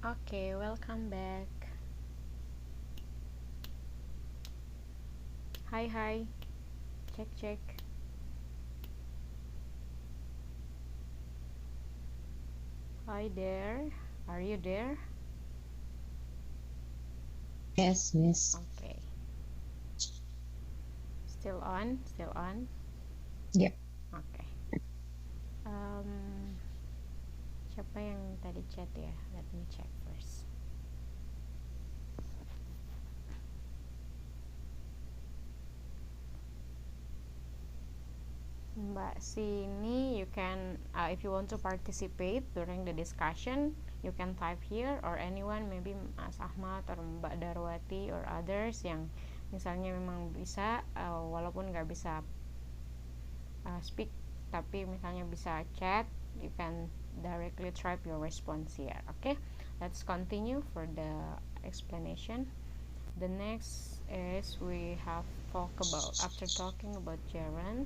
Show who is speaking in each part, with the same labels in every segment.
Speaker 1: Okay, welcome back. Hi, hi. Check, check. Hi there. Are you there?
Speaker 2: Yes, Miss.
Speaker 1: Okay. Still on? Still on?
Speaker 2: Ya,
Speaker 1: Okay. Um, siapa yang tadi chat ya? Let me check first. Mbak Sini, you can, if you want to participate during the discussion, you can type here, or anyone, maybe Mas Ahmad or Mbak Darwati or others yang misalnya memang bisa, walaupun nggak bisa speak, tapi misalnya bisa chat, you can directly type your response here. Okay, let's continue for the explanation. The next is we have talk about, after talking about gerund,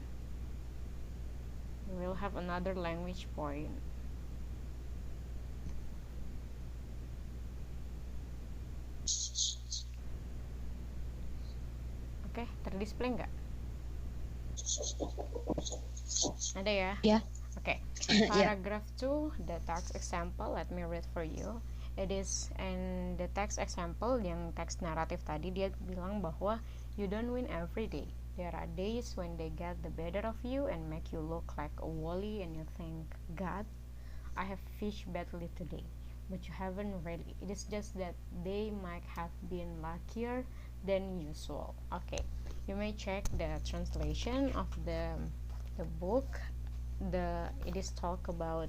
Speaker 1: we will have another language point. Oke, terdisplay nggak? Ada ya?
Speaker 2: ya,
Speaker 1: Oke,
Speaker 2: ya.
Speaker 1: paragraph 2, the text example, let me read for you. It is, and the text example yang teks naratif tadi, dia bilang bahwa you don't win every day. There are days when they get the better of you and make you look like a wally and you think, God, I have fished badly today. But you haven't really. It is just that they might have been luckier than usual. Okay, you may check the translation of the book. It is talk about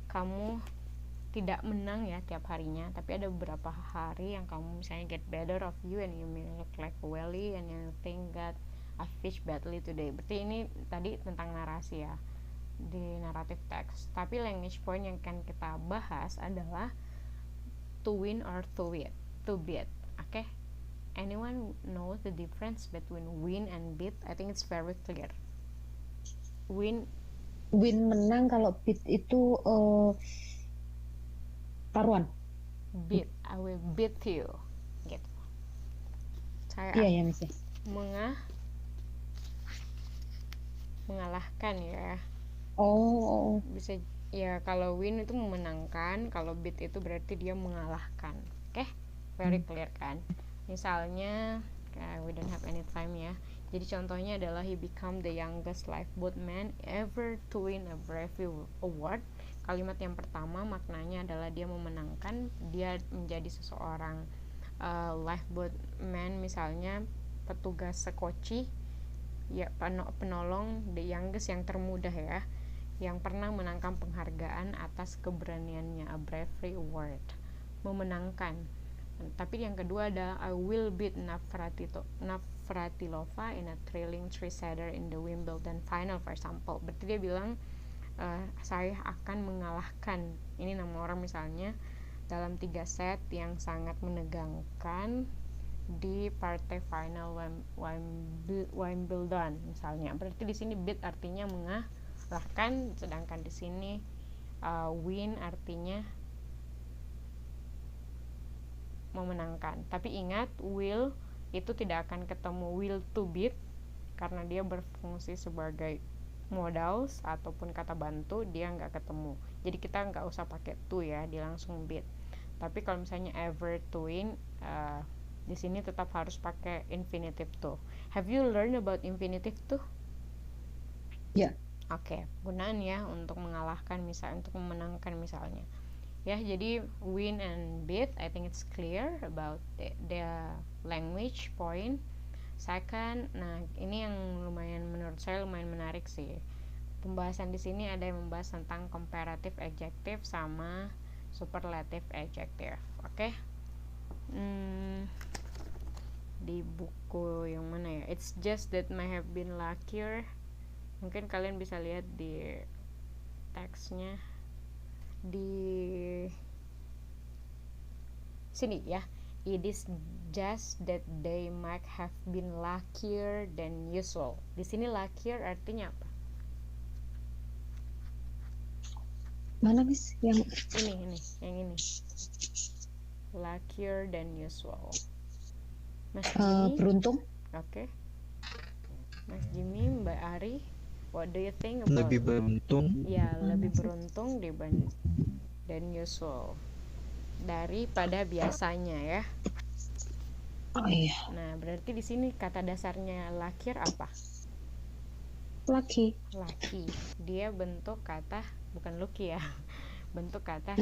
Speaker 1: kamu tidak menang ya tiap harinya, tapi ada beberapa hari yang kamu misalnya get better of you and you may look like a wally and you think that I fish badly today. Berarti ini tadi tentang narasi ya, di naratif teks. Tapi language point yang akan kita bahas adalah to win or to beat. Okay, anyone knows the difference between win and beat? I think it's very clear. Win,
Speaker 2: Win menang, kalau beat itu taruhan.
Speaker 1: beat, I will beat you gitu.
Speaker 2: Iya
Speaker 1: Saya
Speaker 2: ya, Miss.
Speaker 1: mengalahkan ya.
Speaker 2: Oh,
Speaker 1: Bisa ya, kalau win itu memenangkan, kalau beat itu berarti dia mengalahkan. Oke, very clear kan? Misalnya we don't have any time ya. Jadi contohnya adalah he become the youngest lifeboat man ever to win a Brave Award. Kalimat yang pertama maknanya adalah dia memenangkan, dia menjadi seseorang lifeboat man, misalnya petugas sekoci ya, penolong, the youngest yang termuda ya, yang pernah menangkan penghargaan atas keberaniannya, a bravery award, memenangkan. Tapi yang kedua ada I will beat Navratilova in a thrilling three-setter in the Wimbledon final, for example. Berarti dia bilang saya akan mengalahkan, ini nama orang misalnya, dalam 3 set yang sangat menegangkan di partai final Wimbledon misalnya. Berarti di sini beat artinya mengalahkan, sedangkan di sini win artinya memenangkan. Tapi ingat, will itu tidak akan ketemu will to beat karena dia berfungsi sebagai modals ataupun kata bantu, dia nggak ketemu. Jadi kita nggak usah pakai to ya, dia langsung beat. Tapi kalau misalnya ever to win, di sini tetap harus pakai infinitive to. Have you learned about infinitive to?
Speaker 2: ya.
Speaker 1: Oke, gunaan ya untuk mengalahkan, misalnya untuk memenangkan misalnya. Ya, jadi win and beat, I think it's clear about the language point. Second, nah ini yang lumayan, menurut saya lumayan menarik sih. Pembahasan di sini ada yang membahas tentang comparative adjective sama superlative adjective. Oke. Di buku yang mana ya? It's just that may have been luckier. Mungkin kalian bisa lihat di teksnya di sini ya. It is just that they might have been luckier than usual. Di sini luckier artinya apa?
Speaker 2: Mana, Miss? Yang
Speaker 1: Ini, yang ini. luckier than usual. Mas Jimmy,
Speaker 2: Beruntung.
Speaker 1: okay. Mas Jimmy, Mbak Ari, what do you think about?
Speaker 3: Lebih beruntung.
Speaker 1: Ya, lebih beruntung than usual, daripada biasanya ya.
Speaker 2: Oh iya.
Speaker 1: Nah, berarti di sini kata dasarnya luckier apa?
Speaker 2: Lucky.
Speaker 1: Dia bentuk kata, bukan lucky ya, bentuk kata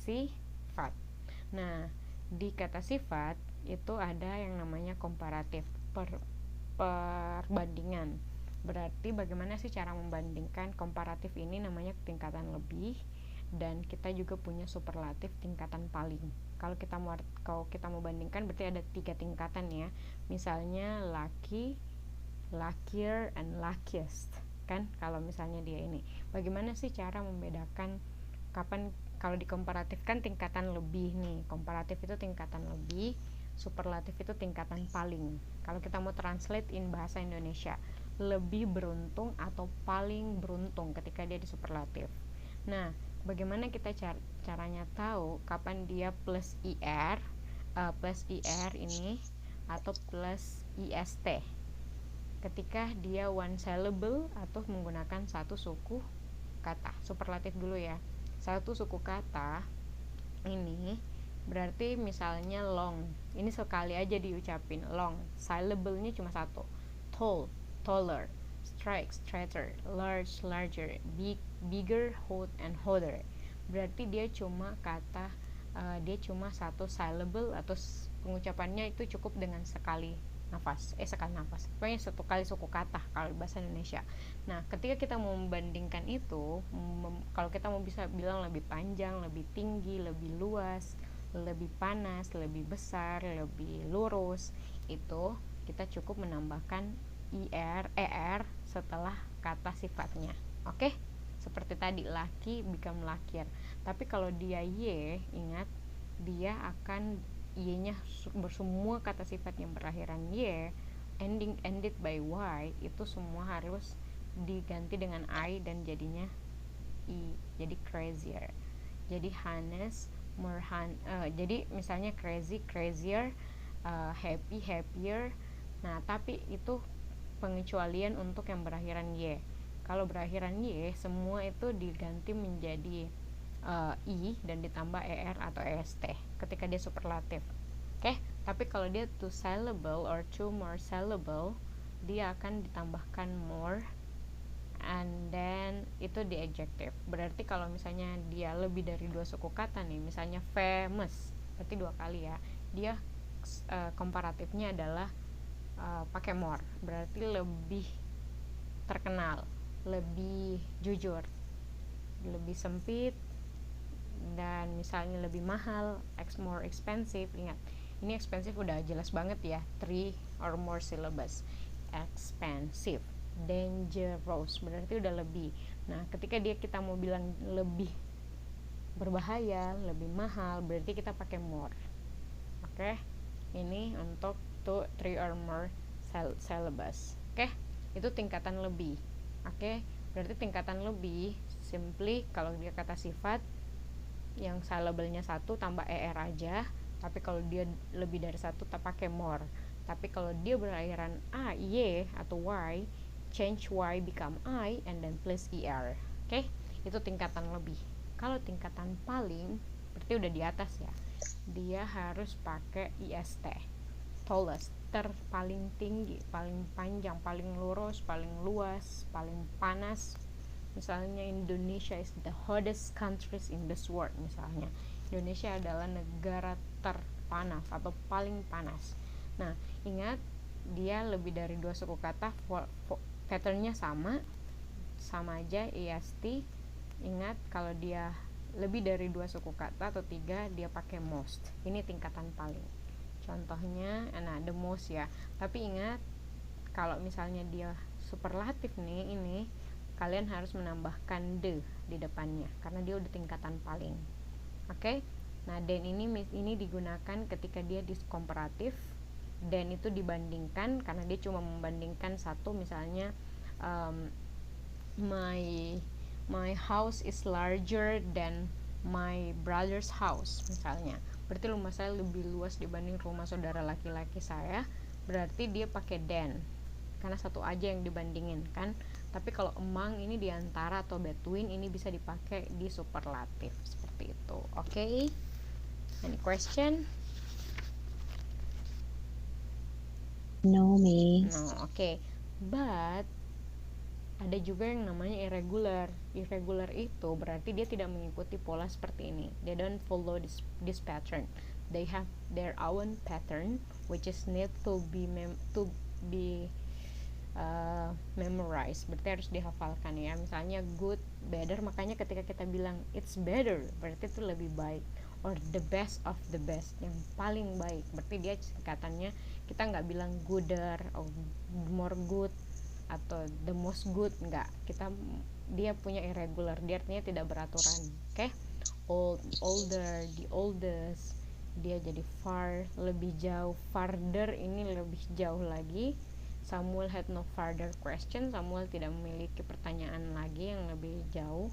Speaker 1: sifat. Nah, di kata sifat itu ada yang namanya komparatif, perbandingan. Berarti bagaimana sih cara membandingkan? Komparatif ini namanya tingkatan lebih, dan kita juga punya superlatif tingkatan paling. Kalau kita mau bandingkan berarti ada 3 tingkatan ya. Misalnya lucky, luckier, and luckiest. Kan kalau misalnya dia ini. Bagaimana sih cara membedakan kapan kalau dikomparatifkan tingkatan lebih nih. Komparatif itu tingkatan lebih, superlatif itu tingkatan paling. Kalau kita mau translate in bahasa Indonesia, lebih beruntung atau paling beruntung ketika dia di superlatif. Nah, bagaimana kita caranya tahu kapan dia plus IR ini atau plus IST? Ketika dia one syllable atau menggunakan satu suku kata. Superlatif dulu ya. Satu suku kata ini berarti misalnya long. Ini sekali aja diucapin long. Syllable-nya cuma satu. Tall, taller. Strike, straighter. Large, larger. Big, bigger. Hot, and hotter. Berarti dia cuma satu syllable atau pengucapannya itu cukup dengan sekali nafas. Pokoknya satu kali suku kata kalau bahasa Indonesia. Nah, ketika kita mau membandingkan itu, kalau kita mau bisa bilang lebih panjang, lebih tinggi, lebih luas, lebih panas, lebih besar, lebih lurus, itu kita cukup menambahkan ER setelah kata sifatnya. Oke? Seperti tadi, lucky become luckier. Tapi kalau dia Y, ingat dia akan Y-nya bersemua kata sifat yang berakhiran Y ended by Y itu semua harus diganti dengan I dan jadinya I. Jadi crazier. Jadi honest, jadi misalnya crazy, crazier, happy, happier. Nah, tapi itu pengecualian untuk yang berakhiran Y. Kalau berakhiran Y, semua itu diganti menjadi I dan ditambah ER atau EST ketika dia superlatif. Oke, tapi kalau dia two syllable or two more syllable, dia akan ditambahkan more and then itu di adjective. Berarti kalau misalnya dia lebih dari 2 suku kata nih, misalnya famous, berarti 2 kali ya. Dia komparatifnya adalah pakai more, berarti lebih terkenal, lebih jujur, lebih sempit, dan misalnya lebih mahal, more expensive. Ingat, ini expensive udah jelas banget ya, 3 or more syllables. Expensive, dangerous, berarti udah lebih. Nah, ketika kita mau bilang lebih berbahaya, lebih mahal, berarti kita pakai more. Oke, ini untuk 3 or more syllables. Oke, itu tingkatan lebih. Oke, berarti tingkatan lebih simply kalau dia kata sifat yang syllable-nya 1 tambah ER aja. Tapi kalau dia lebih dari 1 tak pakai more. Tapi kalau dia berakhiran A, Y atau Y, change Y become I and then plus ER. Oke, itu tingkatan lebih. Kalau tingkatan paling berarti udah di atas ya, dia harus pakai IST, tallest, paling tinggi, paling panjang, paling lurus, paling luas, paling panas. Misalnya Indonesia is the hottest countries in this world. Misalnya Indonesia adalah negara terpanas atau paling panas. Nah, ingat dia lebih dari 2 suku kata, patternnya sama aja EST. Ingat kalau dia lebih dari 2 suku kata atau 3, dia pakai most. Ini tingkatan paling. Contohnya, the most ya. Tapi ingat kalau misalnya dia superlatif nih, ini kalian harus menambahkan the di depannya karena dia udah tingkatan paling. Oke? Nah, dan ini digunakan ketika dia diskomparatif, dan itu dibandingkan karena dia cuma membandingkan satu. Misalnya my house is larger than my brother's house misalnya. berarti rumah saya lebih luas dibanding rumah saudara laki-laki saya, berarti dia pakai than karena satu aja yang dibandingin kan. Tapi kalau among ini diantara atau between ini bisa dipakai di superlatif seperti itu. Oke? Any question?
Speaker 2: No, Miss.
Speaker 1: No, oke. But ada juga yang namanya irregular. Irregular itu berarti dia tidak mengikuti pola seperti ini. They don't follow this pattern. They have their own pattern which is need to be memorized. Berarti harus dihafalkan ya. Misalnya good, better, makanya ketika kita bilang it's better, berarti itu lebih baik. Or the best of the best, yang paling baik. Berarti dia singkatannya, kita nggak bilang gooder or more good atau the most good, enggak. Dia punya irregular, dia artinya tidak beraturan. Oke? Older, the oldest, dia jadi far, lebih jauh. Farther ini lebih jauh lagi. Samuel had no further question. Samuel tidak memiliki pertanyaan lagi yang lebih jauh.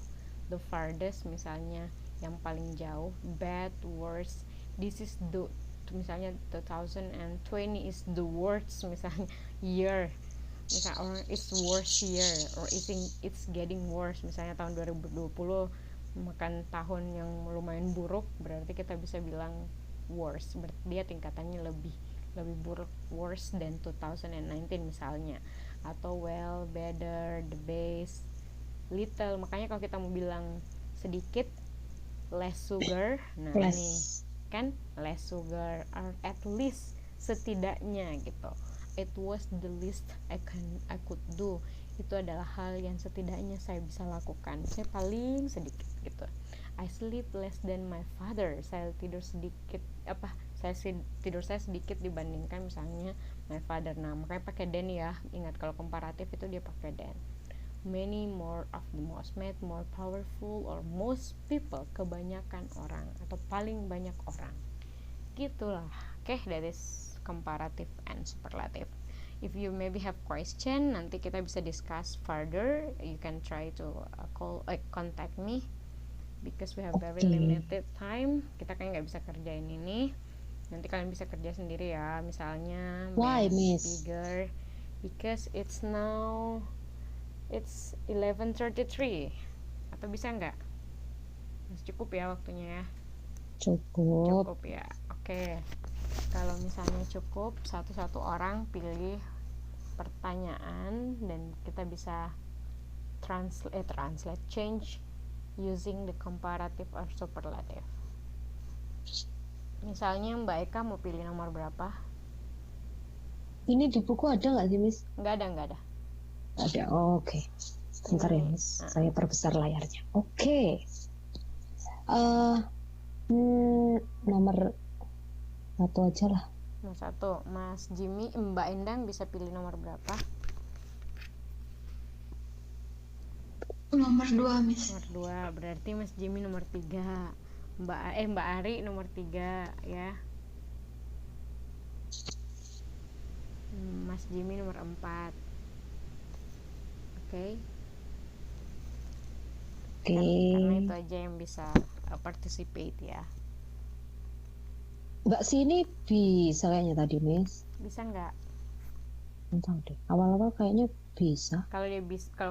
Speaker 1: The farthest misalnya yang paling jauh. Bad, worst. This is the, misalnya 2020 is the worst misalnya year. Misalnya or it's worst year or it's getting worse. Misalnya tahun 2020 makan tahun yang lumayan buruk, berarti kita bisa bilang worse. Berarti dia tingkatannya lebih buruk, worse than 2019 misalnya. Atau well, better, the best, little. Makanya kalau kita mau bilang sedikit, less sugar. Nah, ini kan less sugar or at least, setidaknya gitu. It was the least I could do. Itu adalah hal yang setidaknya saya bisa lakukan. Saya paling sedikit gitu. I sleep less than my father. Saya tidur sedikit saya sedikit dibandingkan misalnya my father. Nah, makanya pakai than ya. Ingat kalau komparatif itu dia pakai than. Many, more of, the most, made, more powerful, or most people, kebanyakan orang atau paling banyak orang. Gitulah. Oke, that is comparative and superlative. If you maybe have question, nanti kita bisa discuss further. You can try to contact me because we have very limited time. Kita kan nggak bisa kerjain ini. Nanti kalian bisa kerja sendiri ya. Misalnya
Speaker 2: why, Miss?
Speaker 1: Bigger because it's 11:33. Atau bisa nggak? Masih cukup ya waktunya ya?
Speaker 2: Cukup
Speaker 1: ya. Oke. Kalau misalnya cukup, satu-satu orang pilih pertanyaan dan kita bisa translate change using the comparative or superlative. Misalnya Mbak Eka mau pilih nomor berapa?
Speaker 2: Ini di buku ada nggak sih, Miss?
Speaker 1: Nggak ada.
Speaker 2: Ada. Oke. Bentar ya, Miss. Saya perbesar layarnya. Oke. Nomor 1 aja lah.
Speaker 1: Nomor 1. Mas Jimmy, Mbak Endang bisa pilih nomor berapa?
Speaker 3: Nomor 2, Miss.
Speaker 1: Nomor 2. Berarti Mas Jimmy nomor 3. Mbak Ari nomor 3 ya. Mas Jimmy nomor 4. Oke. Karena itu aja yang bisa participate ya.
Speaker 2: Mbak sini bisa kayaknya tadi, Miss.
Speaker 1: Bisa nggak?
Speaker 2: Entah deh. Awal-awal kayaknya bisa.
Speaker 1: Kalau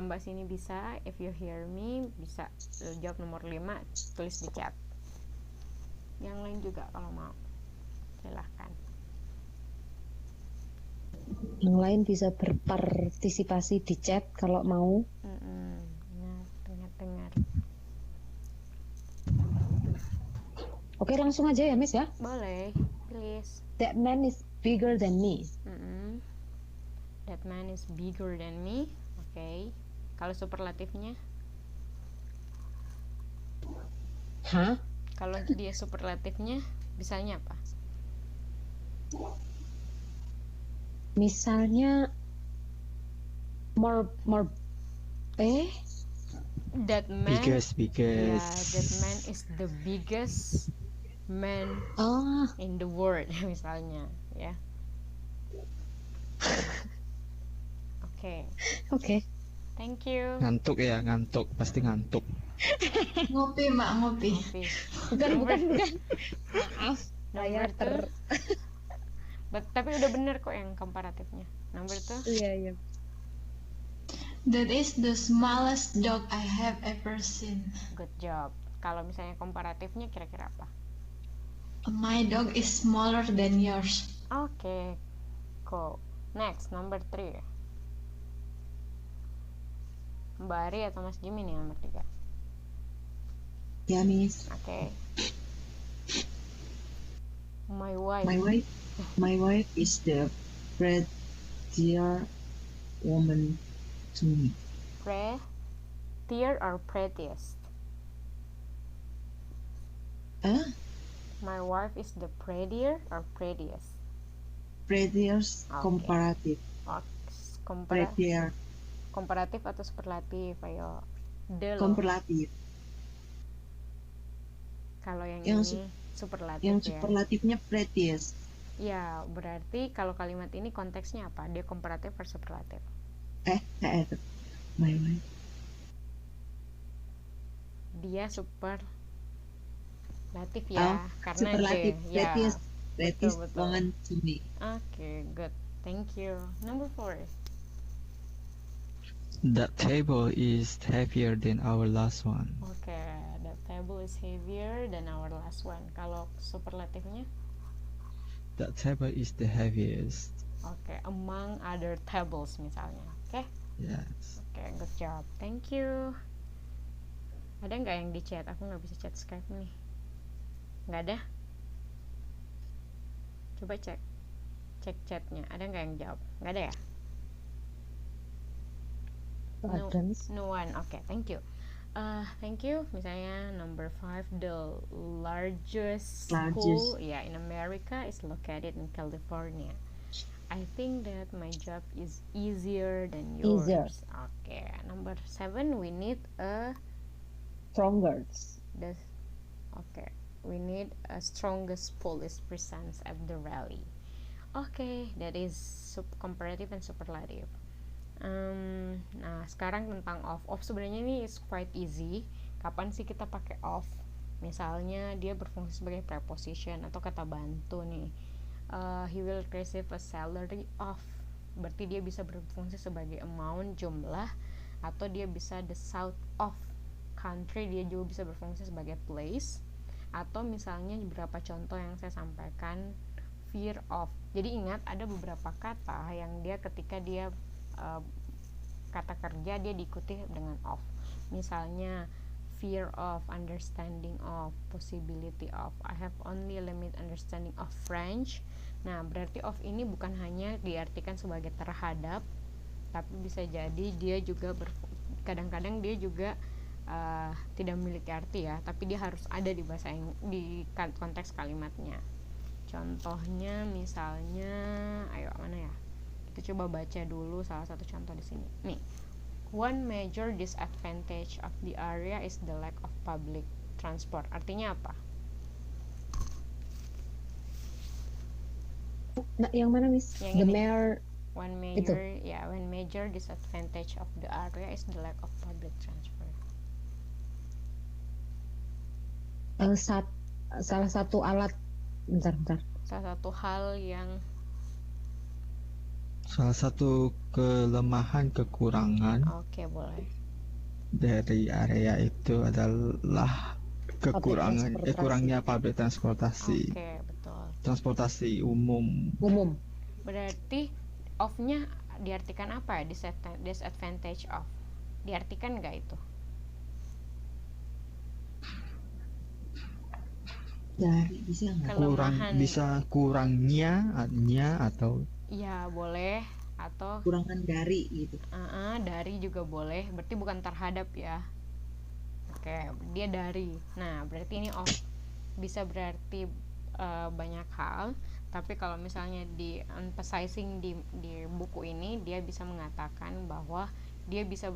Speaker 1: Mbak sini bisa, if you hear me, bisa jawab nomor 5, tulis di chat. Yang lain juga kalau mau, silahkan.
Speaker 2: Yang lain bisa berpartisipasi di chat kalau mau.
Speaker 1: Dengar.
Speaker 2: Oke, langsung aja ya, Miss ya.
Speaker 1: Boleh, please.
Speaker 2: That man is bigger than me.
Speaker 1: That man is bigger than me. Oke. Kalau superlatifnya?
Speaker 2: Hah?
Speaker 1: Kalau dia superlatifnya, bisanya apa?
Speaker 2: Misalnya more
Speaker 1: that man
Speaker 4: biggest
Speaker 1: yeah, that man is the biggest man in the world misalnya ya. Oke. Thank you.
Speaker 4: Ngantuk, pasti ngantuk.
Speaker 3: Ngopi, Mbak, ngopi.
Speaker 2: Bukan. Maaf, saya
Speaker 1: Number 2. Tapi udah bener kok yang komparatifnya. Number 2.
Speaker 2: Iya.
Speaker 3: That is the smallest dog I have ever seen.
Speaker 1: Good job. Kalau misalnya komparatifnya kira-kira apa?
Speaker 3: My dog is smaller than yours.
Speaker 1: Oke, cool. Next, number 3. Mbak Ari atau Mas Jimmy nih nomor 3?
Speaker 4: Ya, Miss.
Speaker 1: Oke. My
Speaker 4: wife is the prettier woman to me.
Speaker 1: Prettier or prettiest? My wife is the prettier or prettiest?
Speaker 4: Prettiest,
Speaker 1: Okay.
Speaker 4: comparative. Prettier,
Speaker 1: Komparatif atau superlatif? Ayo.
Speaker 4: komparatif.
Speaker 1: Kalau yang
Speaker 4: Yang
Speaker 1: ini superlatif
Speaker 4: Yang
Speaker 1: ya.
Speaker 4: superlatifnya prettiest.
Speaker 1: Ya, berarti kalau kalimat ini konteksnya apa? Dia komparatif atau superlatif?
Speaker 4: My wife.
Speaker 1: Dia superlatif ya, karena
Speaker 4: Superlatif,
Speaker 1: dia.
Speaker 4: prettiest
Speaker 1: betul.
Speaker 4: woman to me.
Speaker 1: Oke, good. Thank you. Number 4.
Speaker 5: That table is heavier than our last one.
Speaker 1: Oke, the table is heavier than our last one. Kalau superlatifnya?
Speaker 5: That table is the heaviest.
Speaker 1: Oke, among other tables misalnya. Oke.
Speaker 5: Yes.
Speaker 1: Oke, good job. Thank you. Ada nggak yang di chat? Aku nggak bisa chat Skype nih. Nggak ada? Coba cek chatnya. Ada nggak yang jawab? Nggak ada ya? No one. Okay, thank you. Thank you. Misalnya number 5, the largest school in America is located in California. I think that my job is easier than yours. Okay. Number 7, we need a
Speaker 2: Strongest.
Speaker 1: We need a strongest police presence at the rally. Okay, that is comparative and superlative. Nah, sekarang tentang off. Off sebenarnya ini is quite easy. Kapan sih kita pakai off? Misalnya dia berfungsi sebagai preposition atau kata bantu nih. He will receive a salary of. Berarti dia bisa berfungsi sebagai amount, jumlah, atau dia bisa the south of country, dia juga bisa berfungsi sebagai place. Atau misalnya beberapa contoh yang saya sampaikan, fear of. Jadi ingat ada beberapa kata yang dia ketika dia kata kerja dia diikuti dengan of. Misalnya fear of, understanding of, possibility of. I have only limited understanding of French. Nah, berarti of ini bukan hanya diartikan sebagai terhadap, tapi bisa jadi dia juga kadang-kadang dia juga tidak memiliki arti ya, tapi dia harus ada di bahasa di konteks kalimatnya. Contohnya misalnya, ayo mana ya? Kita coba baca dulu salah satu contoh di sini. Nih, one major disadvantage of the area is the lack of public transport. Artinya apa?
Speaker 2: Nah, yang mana, Miss?
Speaker 1: Yang
Speaker 2: The
Speaker 1: ini.
Speaker 2: mayor.
Speaker 1: One major disadvantage of the area is the lack of public transport.
Speaker 2: Salah satu alat. Bentar.
Speaker 1: Salah satu hal yang
Speaker 5: Salah satu kelemahan kekurangan
Speaker 1: Oke, boleh.
Speaker 5: dari area itu adalah kurangnya public transportasi.
Speaker 1: Oke, betul.
Speaker 5: Transportasi umum.
Speaker 1: Berarti off-nya diartikan apa ya? Disadvantage of. Diartikan nggak itu?
Speaker 4: Dari bisa nggak?
Speaker 5: Kurangnya atau
Speaker 1: Iya, boleh. Atau
Speaker 4: Kurangan dari gitu.
Speaker 1: Dari juga boleh. Berarti bukan terhadap ya. Oke, dia dari. Nah, berarti ini off. Bisa berarti banyak hal. Tapi kalau misalnya di emphasizing di buku ini, dia bisa mengatakan bahwa dia bisa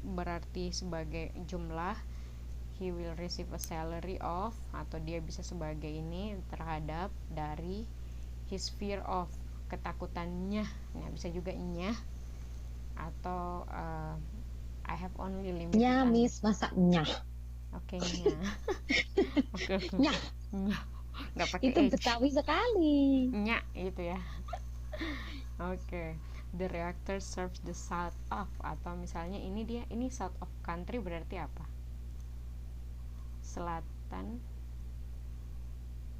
Speaker 1: berarti sebagai jumlah. He will receive a salary of, atau dia bisa sebagai ini terhadap, dari, his fear of, ketakutannya. Nah, bisa juga nya, atau I have only limited
Speaker 2: Nya, Miss, masa nyah?
Speaker 1: Oke, nya. Oke.
Speaker 2: Nya.
Speaker 1: Nya. Nggak pakai
Speaker 2: Itu
Speaker 1: H.
Speaker 2: Betawi sekali.
Speaker 1: Nya gitu ya. Oke. The reactor serves the south of, atau misalnya ini south of country berarti apa? Selatan.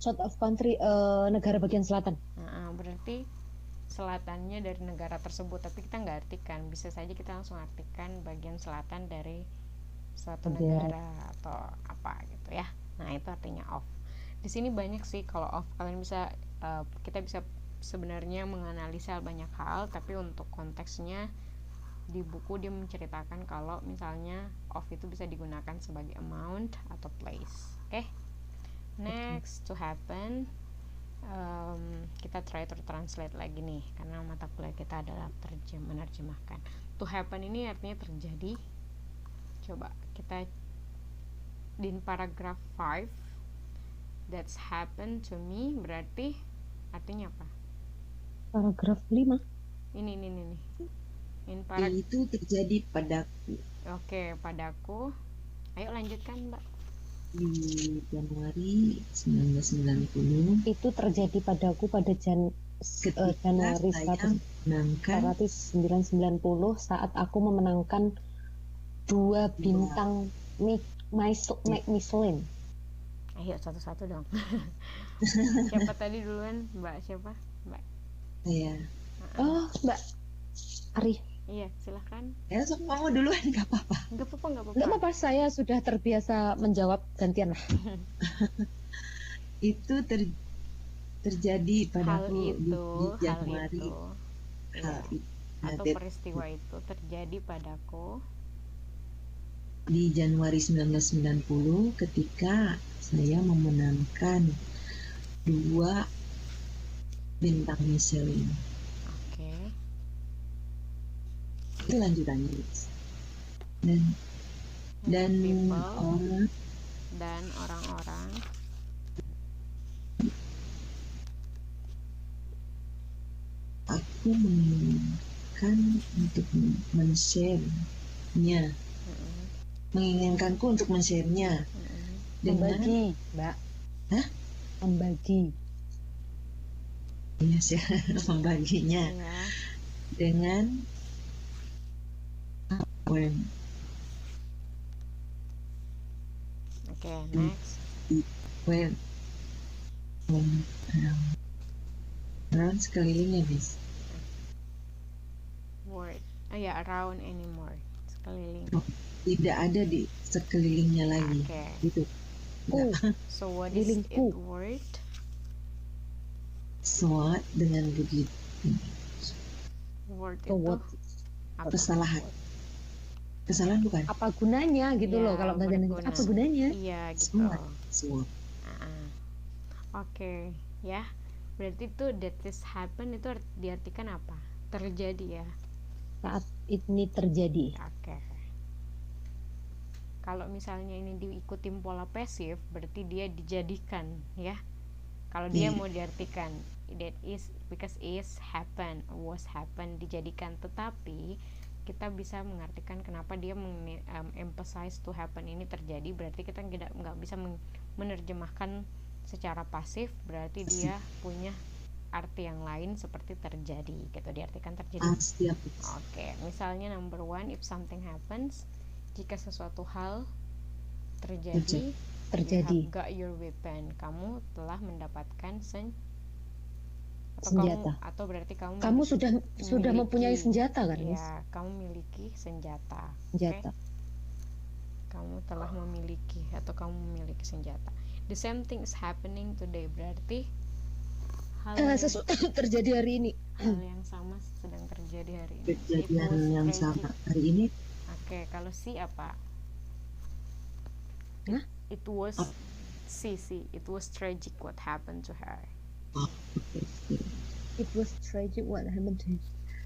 Speaker 2: South of country, negara bagian selatan.
Speaker 1: Berarti selatannya dari negara tersebut, tapi kita nggak artikan. Bisa saja kita langsung artikan bagian selatan dari suatu negara atau apa gitu ya. Nah, itu artinya of. Di sini banyak sih kalau of, kalian bisa kita bisa sebenarnya menganalisa banyak hal, tapi untuk konteksnya di buku dia menceritakan kalau misalnya of itu bisa digunakan sebagai amount atau place. Oke. Next, to happen. Kita try to translate lagi nih, karena mata kuliah kita adalah menerjemahkan. To happen ini artinya terjadi. Coba kita di paragraph 5, that's happened to me, berarti artinya apa?
Speaker 2: Paragraf 5.
Speaker 1: Ini.
Speaker 4: Itu terjadi padaku.
Speaker 1: Oke, padaku. Ayo lanjutkan, Mbak.
Speaker 4: Di Januari 1990
Speaker 2: Itu terjadi padaku pada Januari 1990 saat aku memenangkan 2 bintang Michelin.
Speaker 1: Ayo satu-satu dong. Siapa tadi duluan? Mbak siapa? Mbak.
Speaker 4: saya.
Speaker 2: Oh, Mbak Ari.
Speaker 1: Iya, silahkan.
Speaker 4: Ya, sok mau duluan, nggak apa-apa.
Speaker 1: Nggak apa-apa.
Speaker 2: Nggak apa-apa, saya sudah terbiasa menjawab, gantian lah.
Speaker 4: Itu terjadi padaku di Januari.
Speaker 1: Hal itu. Atau peristiwa itu terjadi padaku
Speaker 4: di Januari 1990 ketika saya memenangkan 2 bintang Michelin.
Speaker 1: Oke.
Speaker 4: Itu lanjutannya. Dan
Speaker 1: orang-orang
Speaker 4: aku menginginkan untuk men-share-nya. Menginginkanku untuk men-share-nya dengan
Speaker 2: Membagi, Mbak.
Speaker 4: Hah?
Speaker 2: Membagi.
Speaker 4: Iya sih, membaginya
Speaker 1: ya.
Speaker 4: dengan when.
Speaker 1: Oke, next.
Speaker 4: When around sekelilingnya, bis.
Speaker 1: Word. Ya, around anymore. Sekeliling.
Speaker 4: Tidak ada di sekelilingnya lagi.
Speaker 1: Oke.
Speaker 4: Gitu.
Speaker 1: So what is it word?
Speaker 4: So dengan begitu.
Speaker 1: Word
Speaker 2: So
Speaker 1: itu
Speaker 2: what?
Speaker 1: apa?
Speaker 4: Kesalahan bukan?
Speaker 2: Apa gunanya gitu
Speaker 1: Ya,
Speaker 2: loh kalau nggak ada
Speaker 1: berguna.
Speaker 2: apa gunanya?
Speaker 1: Iya, gitu.
Speaker 4: So
Speaker 1: Oke, ya. Berarti itu that is happen itu diartikan apa? Terjadi ya.
Speaker 2: Saat ini terjadi.
Speaker 1: Oke. Kalau misalnya ini diikuti pola pasif, berarti dia dijadikan, ya. Kalau dia mau diartikan, that is because is happen, was happen, dijadikan. Tetapi kita bisa mengartikan kenapa dia emphasize to happen ini terjadi. Berarti kita nggak bisa menerjemahkan secara pasif. Berarti dia punya arti yang lain seperti terjadi, gitu. Diartikan terjadi. Oke, misalnya number 1, if something happens, jika sesuatu hal terjadi, you have got your weapon, kamu telah mendapatkan
Speaker 2: senjata.
Speaker 1: Atau berarti kamu
Speaker 2: sudah mempunyai senjata kan, Miss?
Speaker 1: Ya, kamu memiliki senjata.
Speaker 2: Senjata.
Speaker 1: Okay? Kamu telah memiliki atau kamu memiliki senjata. The same thing is happening today, berarti hal
Speaker 2: terjadi hari ini.
Speaker 1: Hal yang sama sedang terjadi hari ini.
Speaker 4: Kejadian yang sama hari ini.
Speaker 1: Oke, kalau si apa?
Speaker 2: Hah?
Speaker 1: It was it was tragic what happened to her.
Speaker 2: It was tragic what happened to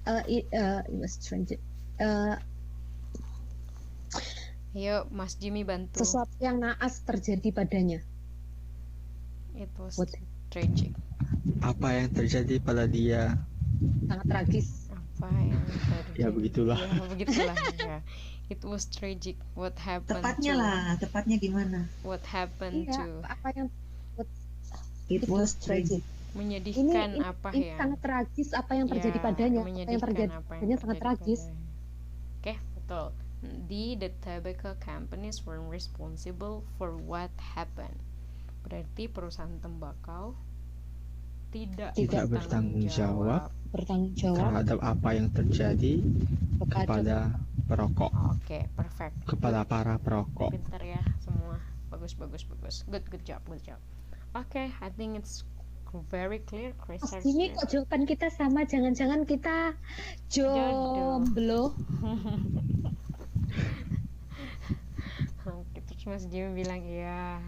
Speaker 2: her. It was tragic.
Speaker 1: Yuk, Mas Jimmy bantu.
Speaker 2: Sesuatu yang naas terjadi padanya.
Speaker 1: It was tragic.
Speaker 5: Apa yang terjadi pada dia?
Speaker 2: Sangat tragis.
Speaker 1: apa yang terjadi?
Speaker 5: Ya begitulah.
Speaker 1: Ya begitulah ya. It was tragic. What happened
Speaker 4: Tepatnya
Speaker 1: to?
Speaker 4: lah, tepatnya gimana?
Speaker 1: What happened
Speaker 2: Iya,
Speaker 1: to?
Speaker 2: apa yang
Speaker 4: It was tragic.
Speaker 1: Menyedihkan apa
Speaker 2: ini
Speaker 1: ya?
Speaker 2: sangat tragis apa yang terjadi
Speaker 1: Ya,
Speaker 2: padanya. Apa yang
Speaker 1: menyedihkan
Speaker 2: terjadi
Speaker 1: apa yang
Speaker 2: padanya sangat
Speaker 1: terjadi
Speaker 2: tragis.
Speaker 1: padanya. Oke, betul. The tobacco companies were responsible for what happened. Berarti perusahaan tembakau tidak
Speaker 5: bertanggung jawab
Speaker 2: Bertanggung jawab
Speaker 5: terhadap apa yang terjadi kepada perokok,
Speaker 1: Oke, perfect.
Speaker 5: kepada para perokok.
Speaker 1: Pinter ya semua. Bagus. Good job. Oke, I think it's very clear, Chris.
Speaker 2: Ini kok jawaban kita sama, jangan-jangan kita jomblo.
Speaker 1: Oke, terus Mas Jim bilang iya.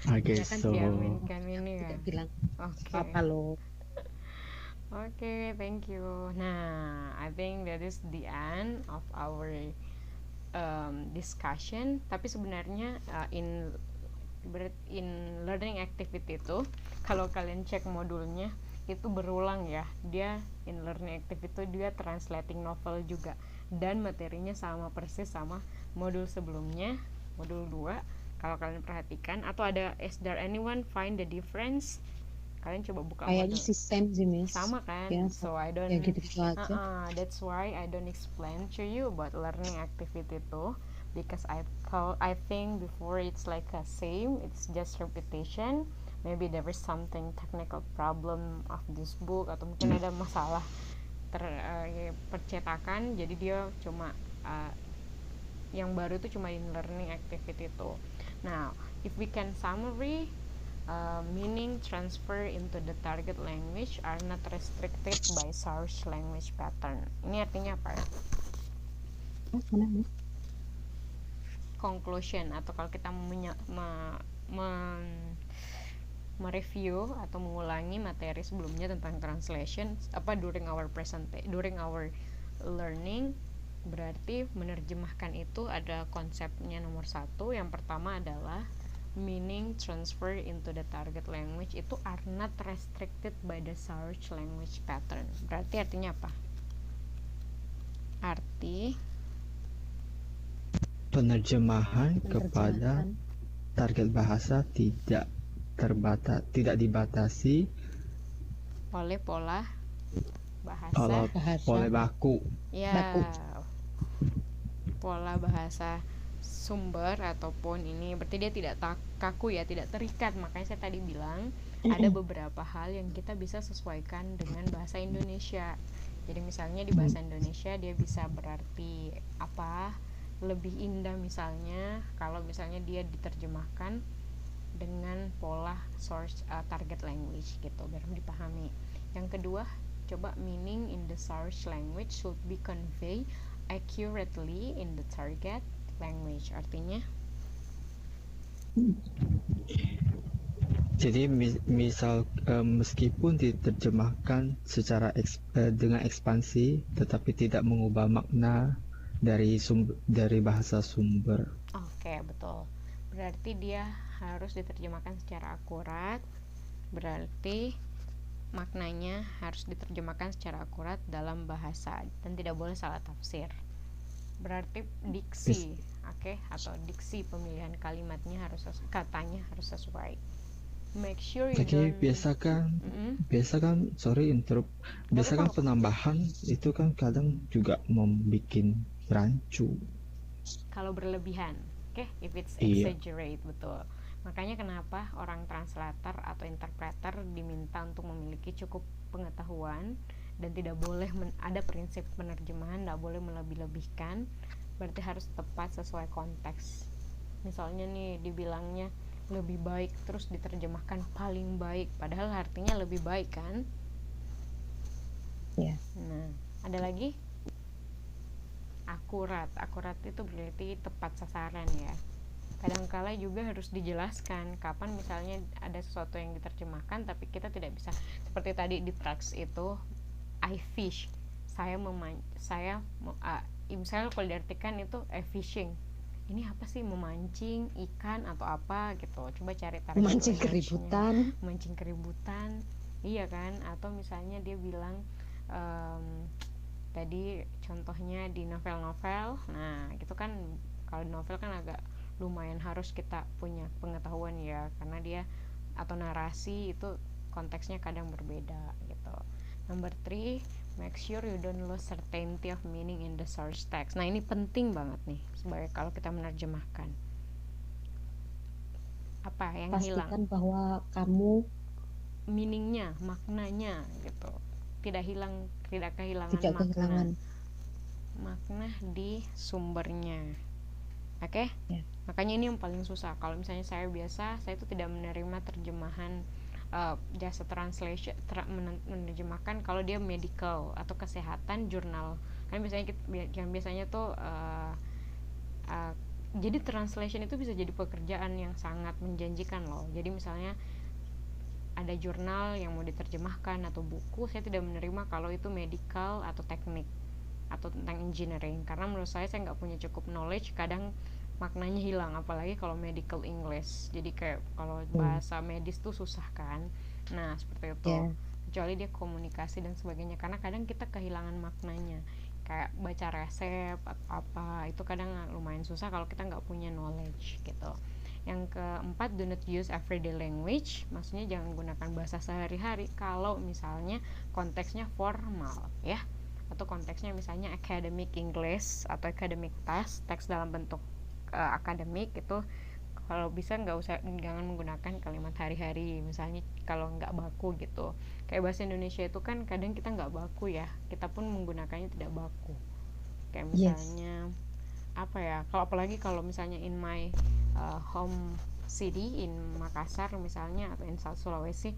Speaker 5: I
Speaker 1: Ya
Speaker 5: guess
Speaker 1: kan
Speaker 5: so.
Speaker 1: diaminkan ini kan.
Speaker 2: Tidak bilang
Speaker 1: Oke.
Speaker 2: apa loh.
Speaker 1: Oke, thank you. Nah, I think that is the end of our discussion. Tapi sebenarnya in learning activity itu, kalau kalian cek modulnya itu berulang ya. Dia in learning activity dia translating novel juga, dan materinya sama persis sama modul sebelumnya, modul 2. Kalau kalian perhatikan, atau ada, is there anyone find the difference? Kalian coba buka
Speaker 2: Kayaknya
Speaker 1: modul.
Speaker 2: si Sam sih, Miss.
Speaker 1: Sama kan?
Speaker 2: Ya,
Speaker 1: So I don't
Speaker 2: ya gitu aja.
Speaker 1: that's why I don't explain to you about learning activity too, because I think before it's like a same, it's just repetition. Maybe there is something technical problem of this book, atau mungkin ada masalah percetakan, jadi dia cuma yang baru itu cuma in learning activity itu. Now, if we can summary, meaning transfer into the target language are not restricted by source language pattern. Ini artinya apa ya?
Speaker 2: Mana, Miss?
Speaker 1: Conclusion, atau kalau kita mereview atau mengulangi materi sebelumnya tentang translation during our learning, berarti menerjemahkan itu ada konsepnya nomor 1. Yang pertama adalah meaning transfer into the target language itu are not restricted by the source language pattern. Berarti artinya apa?
Speaker 5: Penerjemahan kepada target bahasa tidak dibatasi
Speaker 1: oleh pola bahasa,
Speaker 5: oleh baku.
Speaker 1: ya, pola bahasa sumber ataupun ini, berarti dia tidak kaku ya, tidak terikat. Makanya saya tadi bilang ada beberapa hal yang kita bisa sesuaikan dengan bahasa Indonesia. Jadi misalnya di bahasa Indonesia dia bisa berarti apa, lebih indah misalnya kalau misalnya dia diterjemahkan dengan pola source target language gitu, biar dipahami. Yang kedua, coba meaning in the source language should be conveyed accurately in the target language. Artinya
Speaker 5: jadi misal meskipun diterjemahkan secara dengan ekspansi tetapi tidak mengubah makna dari bahasa sumber.
Speaker 1: Oke, betul. Berarti dia harus diterjemahkan secara akurat. Berarti maknanya harus diterjemahkan secara akurat dalam bahasa dan tidak boleh salah tafsir. Berarti diksi, atau diksi pemilihan kalimatnya katanya harus sesuai. Make sure you don't.
Speaker 5: Biasakan sorry interrupt. Biasakan penambahan itu kan kadang juga membuat rancu.
Speaker 1: Kalau berlebihan, if it's exaggerate, betul. Makanya kenapa orang translator atau interpreter diminta untuk memiliki cukup pengetahuan dan tidak boleh ada prinsip penerjemahan, tidak boleh melebih-lebihkan. Berarti harus tepat sesuai konteks. Misalnya nih dibilangnya lebih baik terus diterjemahkan paling baik, padahal artinya lebih baik kan?
Speaker 2: Ya.
Speaker 1: Nah, ada lagi? Akurat itu berarti tepat sasaran ya. Kadangkala juga harus dijelaskan kapan misalnya ada sesuatu yang diterjemahkan tapi kita tidak bisa, seperti tadi di teks itu I fish, misalnya kalau diartikan itu fishing, ini apa sih, memancing ikan atau apa gitu. Coba cari target
Speaker 2: Memancing
Speaker 1: keributan, iya kan? Atau misalnya dia bilang tadi contohnya di novel-novel. Nah gitu kan, kalau di novel kan agak lumayan harus kita punya pengetahuan ya, karena dia atau narasi itu konteksnya kadang berbeda gitu. Number 3, make sure you don't lose certainty of meaning in the source text. Nah ini penting banget nih sebagai kalau kita menerjemahkan. Apa yang hilang?
Speaker 2: Pastikan bahwa kamu
Speaker 1: Meaningnya, maknanya gitu, tidak kehilangan
Speaker 2: tidak
Speaker 1: makna.
Speaker 2: kehilangan.
Speaker 1: Makna di sumbernya. Oke?
Speaker 2: Ya.
Speaker 1: Makanya ini yang paling susah. Kalau misalnya saya itu tidak menerima terjemahan jasa translation menerjemahkan kalau dia medical atau kesehatan jurnal. Kan biasanya tuh jadi translation itu bisa jadi pekerjaan yang sangat menjanjikan loh. Jadi misalnya ada jurnal yang mau diterjemahkan atau buku, saya tidak menerima kalau itu medical atau teknik atau tentang engineering, karena menurut saya nggak punya cukup knowledge, kadang maknanya hilang, apalagi kalau medical English. Jadi kayak kalau bahasa medis tuh susah kan. Nah seperti itu. Kecuali dia komunikasi dan sebagainya, karena kadang kita kehilangan maknanya, kayak baca resep atau apa, itu kadang lumayan susah kalau kita nggak punya knowledge gitu. Yang keempat, do not use everyday language, maksudnya jangan gunakan bahasa sehari-hari kalau misalnya konteksnya formal ya, atau konteksnya misalnya academic English atau academic teks dalam bentuk akademik, itu kalau bisa jangan menggunakan kalimat hari-hari, misalnya kalau nggak baku gitu. Kayak bahasa Indonesia itu kan kadang kita nggak baku ya, kita pun menggunakannya tidak baku. Kayak misalnya apa ya, apalagi kalau misalnya in my home city in Makassar misalnya, atau in South Sulawesi,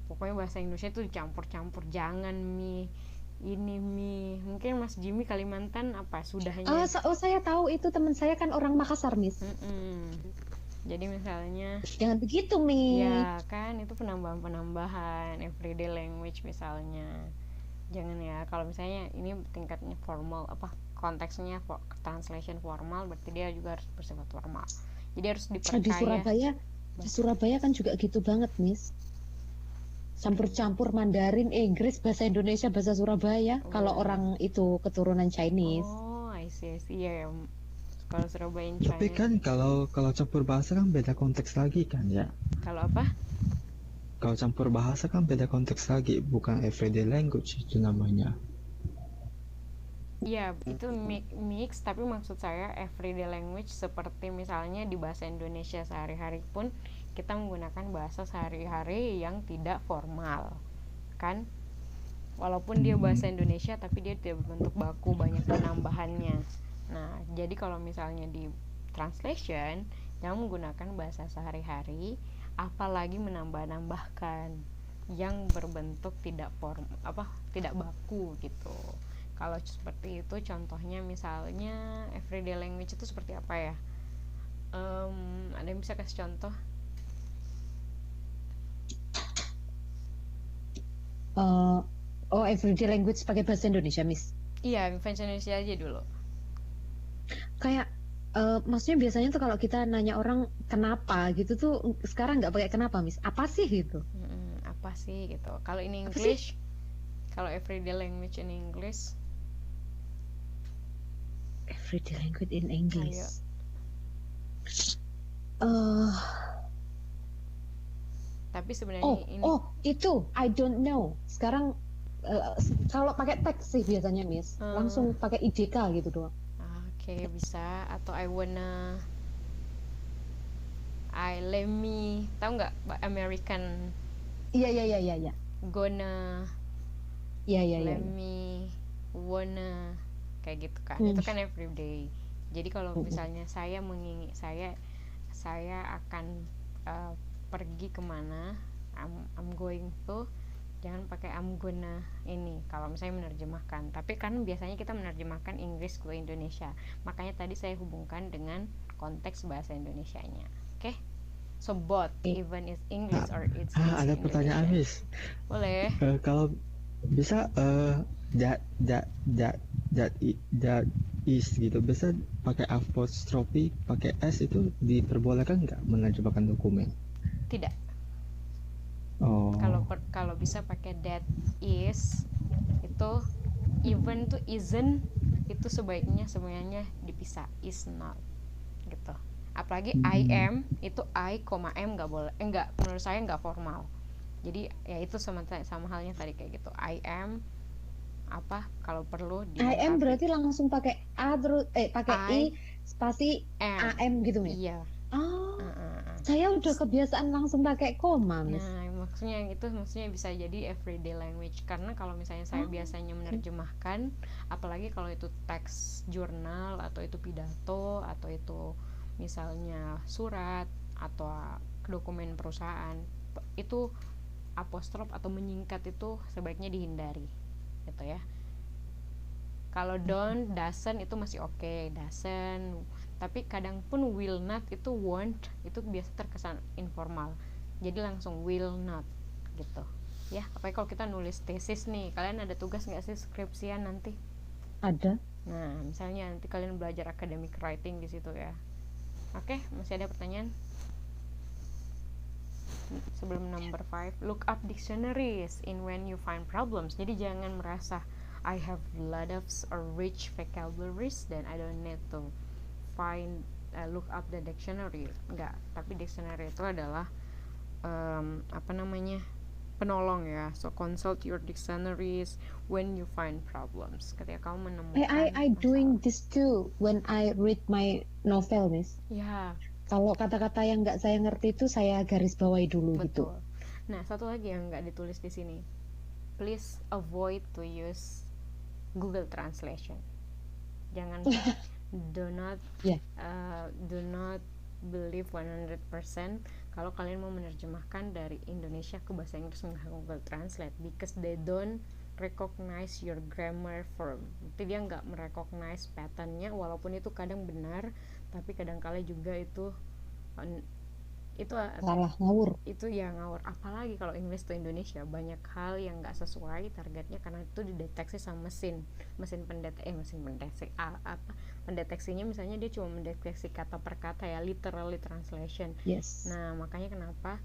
Speaker 1: pokoknya bahasa Indonesia itu dicampur-campur, jangan ini mungkin Mas Jimmy Kalimantan apa sudahnya.
Speaker 2: Saya tahu itu, teman saya kan orang Makassar, Miss.
Speaker 1: Jadi misalnya
Speaker 2: jangan begitu, Miss.
Speaker 1: Ya kan, itu penambahan everyday language misalnya. Jangan ya, kalau misalnya ini tingkatnya formal, konteksnya translation formal, berarti dia juga harus bersifat formal. Jadi harus diperkaya.
Speaker 2: Di Surabaya kan juga gitu banget, Miss. Campur-campur Mandarin, Inggris, bahasa Indonesia, bahasa Surabaya. Kalau orang itu keturunan Chinese.
Speaker 1: Oh, I see. Ya. Kalau Surabaya Chinese.
Speaker 5: Tapi kan kalau campur bahasa kan beda konteks lagi kan ya.
Speaker 1: Kalau apa?
Speaker 5: Kalau campur bahasa kan beda konteks lagi, bukan everyday language itu namanya.
Speaker 1: Ya, itu mix, tapi maksud saya everyday language seperti misalnya di bahasa Indonesia sehari-hari pun kita menggunakan bahasa sehari-hari yang tidak formal, kan? Walaupun dia bahasa Indonesia, tapi dia tidak berbentuk baku, banyak penambahannya. Nah, jadi kalau misalnya di translation, jangan menggunakan bahasa sehari-hari, apalagi menambah-nambahkan yang berbentuk tidak baku gitu. Kalau seperti itu contohnya, misalnya everyday language itu seperti apa ya? Ada yang bisa kasih contoh?
Speaker 2: Everyday language pakai bahasa Indonesia, Miss.
Speaker 1: Iya, bahasa Indonesia aja dulu.
Speaker 2: Kayak maksudnya biasanya tuh kalau kita nanya orang kenapa gitu tuh, sekarang nggak pakai kenapa, Miss. Apa sih gitu?
Speaker 1: Apa sih gitu. Kalau in English, kalau everyday language in English,
Speaker 2: everyday language in English.
Speaker 1: Tapi sebenarnya
Speaker 2: itu I don't know. Sekarang kalau pakai teks sih biasanya, Miss, langsung pakai IDK gitu doang.
Speaker 1: Oke, bisa. Atau let me, tahu nggak American?
Speaker 2: Iya.
Speaker 1: Gonna. Let me, wanna, kayak gitu kan. Itu kan everyday. Jadi kalau misalnya saya akan pergi kemana, I'm going to, jangan pakai I'm gonna ini kalau misalnya menerjemahkan. Tapi kan biasanya kita menerjemahkan Inggris ke Indonesia, makanya tadi saya hubungkan dengan konteks bahasa Indonesianya. Oke? So both, even it's English or it's
Speaker 5: ada pertanyaan, Miss.
Speaker 1: Boleh.
Speaker 5: Kalau bisa that is gitu, bisa pakai apostrofi, pakai s, itu diperbolehkan nggak menerjemahkan dokumen?
Speaker 1: Tidak.
Speaker 5: Oh.
Speaker 1: Kalau bisa pakai that is, itu even tuh isn't itu sebenarnya dipisah, is not gitu. Apalagi I am itu I, M nggak boleh, enggak, menurut saya nggak formal. Jadi ya itu sama halnya tadi kayak gitu. I am apa kalau perlu
Speaker 2: I am
Speaker 1: dilengkapi.
Speaker 2: berarti langsung pakai A terus pakai I spasi
Speaker 1: am.
Speaker 2: AM gitu Miss.
Speaker 1: Iya.
Speaker 2: Oh, saya udah kebiasaan langsung pakai koma Miss.
Speaker 1: Nah, maksudnya bisa jadi everyday language, karena kalau misalnya saya biasanya menerjemahkan, apalagi kalau itu teks jurnal atau itu pidato atau itu misalnya surat atau dokumen perusahaan, itu apostrof atau menyingkat itu sebaiknya dihindari gitu ya. Kalau don't, doesn't itu masih oke, doesn't. Tapi kadang pun will not itu won't itu biasa terkesan informal. Jadi langsung will not gitu. Ya, apalagi kalau kita nulis tesis nih. Kalian ada tugas nggak sih skripsian nanti?
Speaker 2: Ada.
Speaker 1: Nah, misalnya nanti kalian belajar academic writing di situ ya. Oke, masih ada pertanyaan? Sebelum number 5, look up dictionaries in when you find problems. Jadi jangan merasa I have lot of rich vocabularies then I don't need to find look up the dictionary. Enggak, tapi dictionary itu adalah penolong ya. So consult your dictionaries when you find problems. Ketika kamu menemukan
Speaker 2: I doing this too when I read my novel Miss.
Speaker 1: Ya.
Speaker 2: Kalau kata-kata yang nggak saya ngerti itu saya garis bawahi dulu.
Speaker 1: Betul.
Speaker 2: Gitu.
Speaker 1: Nah, satu lagi yang nggak ditulis di sini. Please avoid to use Google Translation. Jangan do not believe 100% kalau kalian mau menerjemahkan dari Indonesia ke bahasa Inggris menggunakan Google Translate, because they don't recognize your grammar form. Jadi dia nggak merecognize patternnya, walaupun itu kadang benar, tapi kadang kala juga itu
Speaker 2: salah, ngawur.
Speaker 1: Itu ya ngawur. Apalagi kalau Inggris to Indonesia banyak hal yang nggak sesuai targetnya karena itu dideteksi sama mesin pendeteksi pendeteksinya misalnya dia cuma mendeteksi kata per kata ya, literally translation.
Speaker 2: Yes.
Speaker 1: Nah, makanya kenapa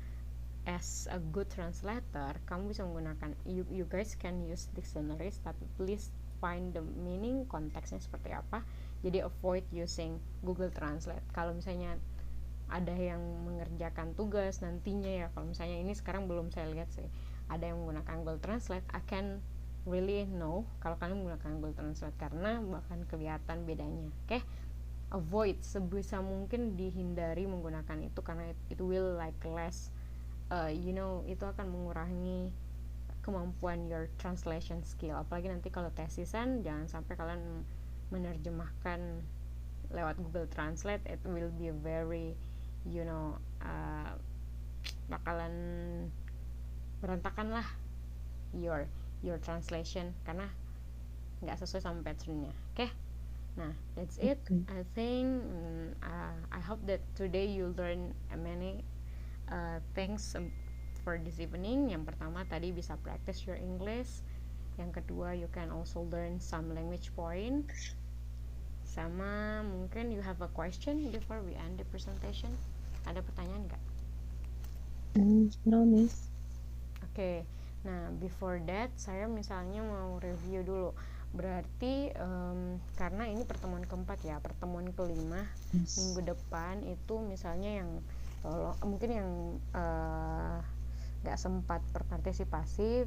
Speaker 1: as a good translator kamu bisa menggunakan you guys can use dictionaries, tapi please find the meaning, konteksnya seperti apa. Jadi avoid using Google Translate. Kalau misalnya ada yang mengerjakan tugas nantinya ya, kalau misalnya ini sekarang belum saya lihat sih ada yang menggunakan Google Translate, I can really know kalau kalian menggunakan Google Translate karena bahkan kelihatan bedanya. Oke? Avoid sebisa mungkin, dihindari menggunakan itu karena it will like less itu akan mengurangi kemampuan your translation skill. Apalagi nanti kalau tesisan, jangan sampai kalian menerjemahkan lewat Google Translate, it will be very bakalan berantakan lah your translation karena nggak sesuai sama patternnya. Oke? Nah, that's it. I think I hope that today you learn many things for this evening. Yang pertama tadi bisa practice your English. Yang kedua, you can also learn some language point. Sama mungkin you have a question before we end the presentation. Ada pertanyaan nggak?
Speaker 2: No Miss.
Speaker 1: Oke. Nah, before that saya misalnya mau review dulu. Berarti karena ini pertemuan keempat ya, pertemuan kelima minggu depan itu misalnya yang mungkin yang nggak sempat berpartisipasi,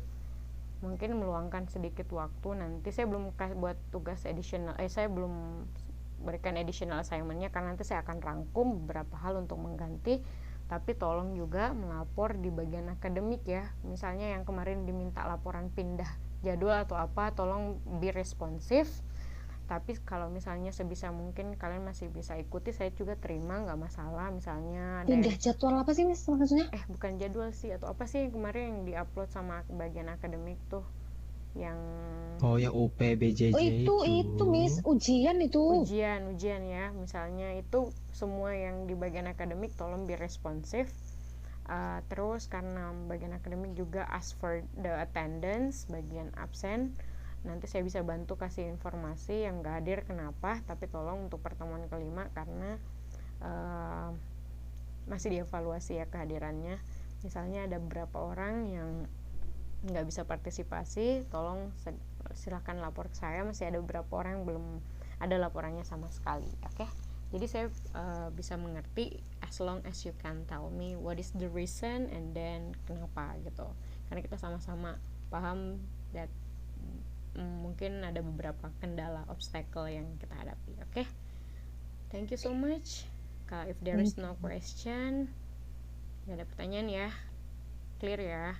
Speaker 1: mungkin meluangkan sedikit waktu. Nanti saya belum buat tugas additional, saya belum berikan additional assignment-nya karena nanti saya akan rangkum beberapa hal untuk mengganti. Tapi tolong juga melapor di bagian akademik ya. Misalnya yang kemarin diminta laporan pindah jadwal atau apa, tolong be responsif. Tapi kalau misalnya sebisa mungkin kalian masih bisa ikuti, saya juga terima, nggak masalah. Misalnya
Speaker 2: pindah jadwal apa sih Miss maksudnya?
Speaker 1: Bukan jadwal sih, atau apa sih yang kemarin yang diupload sama bagian akademik tuh, yang
Speaker 5: yang UPBJJ
Speaker 2: itu Miss, ujian
Speaker 1: ya. Misalnya itu semua yang di bagian akademik tolong be responsif. Terus karena bagian akademik juga ask for the attendance, bagian absen, nanti saya bisa bantu kasih informasi yang gak hadir kenapa. Tapi tolong untuk pertemuan kelima karena masih dievaluasi ya kehadirannya. Misalnya ada beberapa orang yang nggak bisa partisipasi, tolong silahkan lapor ke saya. Masih ada beberapa orang yang belum ada laporannya sama sekali. Oke, jadi saya bisa mengerti as long as you can tell me what is the reason and then kenapa gitu, karena kita sama-sama paham that mungkin ada beberapa kendala obstacle yang kita hadapi. Oke, thank you so much. Kalau if there is no question, gak ada pertanyaan ya, clear ya.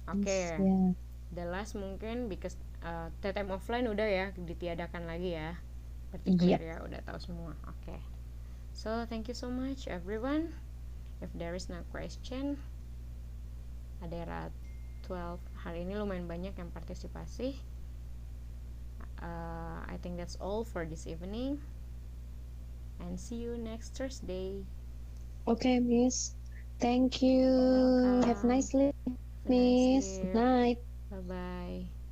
Speaker 1: Oke,
Speaker 2: Yeah.
Speaker 1: the last mungkin because TTM offline udah ya ditiadakan lagi ya, berarti
Speaker 2: Iya.
Speaker 1: clear ya, udah tahu semua. Oke, so thank you so much everyone. If there is no question, ada era 12 hari ini lumayan banyak yang partisipasi. I think that's all for this evening, and see you next Thursday.
Speaker 2: Okay, Miss. Thank you.
Speaker 1: Welcome.
Speaker 2: Have a nice sleep,
Speaker 1: Have a nice
Speaker 2: Miss.
Speaker 1: sleep.
Speaker 2: Good night.
Speaker 1: Bye bye.